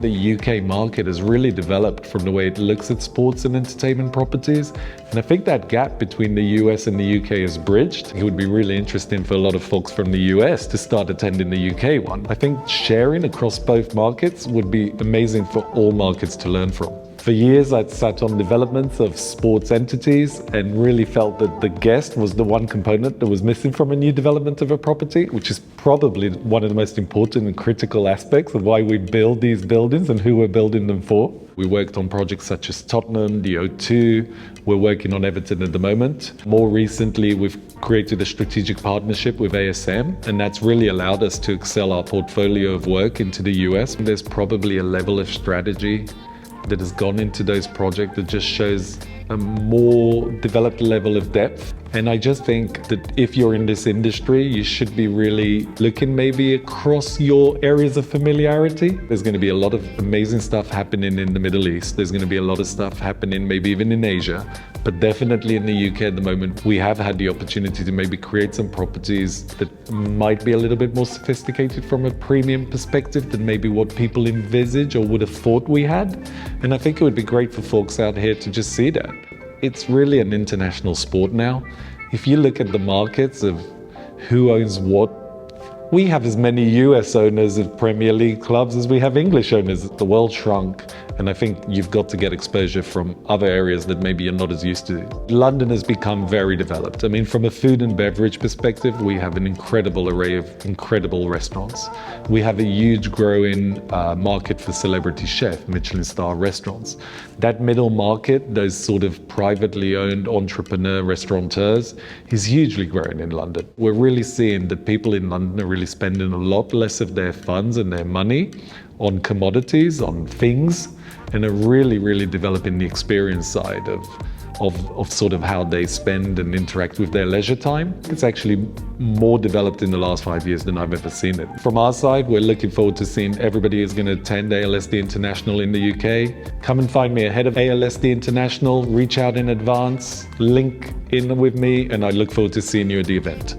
The UK market has really developed from the way it looks at sports and entertainment properties. And I think that gap between the US and the UK is bridged. It would be really interesting for a lot of folks from the US to start attending the UK one. I think sharing across both markets would be amazing for all markets to learn from. For years, I'd sat on developments of sports entities and really felt that the guest was the one component that was missing from a new development of a property, which is probably one of the most important and critical aspects of why we build these buildings and who we're building them for. We worked on projects such as Tottenham, the O2. We're working on Everton at the moment. More recently, we've created a strategic partnership with ASM, and that's really allowed us to excel our portfolio of work into the US. There's probably a level of strategy that has gone into those projects that just shows a more developed level of depth. And I just think that if you're in this industry, you should be really looking maybe across your areas of familiarity. There's going to be a lot of amazing stuff happening in the Middle East. There's going to be a lot of stuff happening maybe even in Asia, but definitely in the UK at the moment, we have had the opportunity to maybe create some properties that might be a little bit more sophisticated from a premium perspective than maybe what people envisage or would have thought we had. And I think it would be great for folks out here to just see that. It's really an international sport now. If you look at the markets of who owns what, we have as many US owners of Premier League clubs as we have English owners. The world shrunk, and I think you've got to get exposure from other areas that maybe you're not as used to. London has become very developed. I mean, from a food and beverage perspective, we have an incredible array of incredible restaurants. We have a huge growing market for celebrity chef, Michelin star restaurants. That middle market, those sort of privately owned entrepreneur restaurateurs, is hugely growing in London. We're really seeing that people in London are really spending a lot less of their funds and their money on commodities, on things, and are really developing the experience side of sort of how they spend and interact with their leisure time. It's actually more developed in the last 5 years than I've ever seen it. From our side, we're looking forward to seeing everybody is going to attend ALSD International in the UK. Come and find me ahead of ALSD International, reach out in advance, link in with me, and I look forward to seeing you at the event.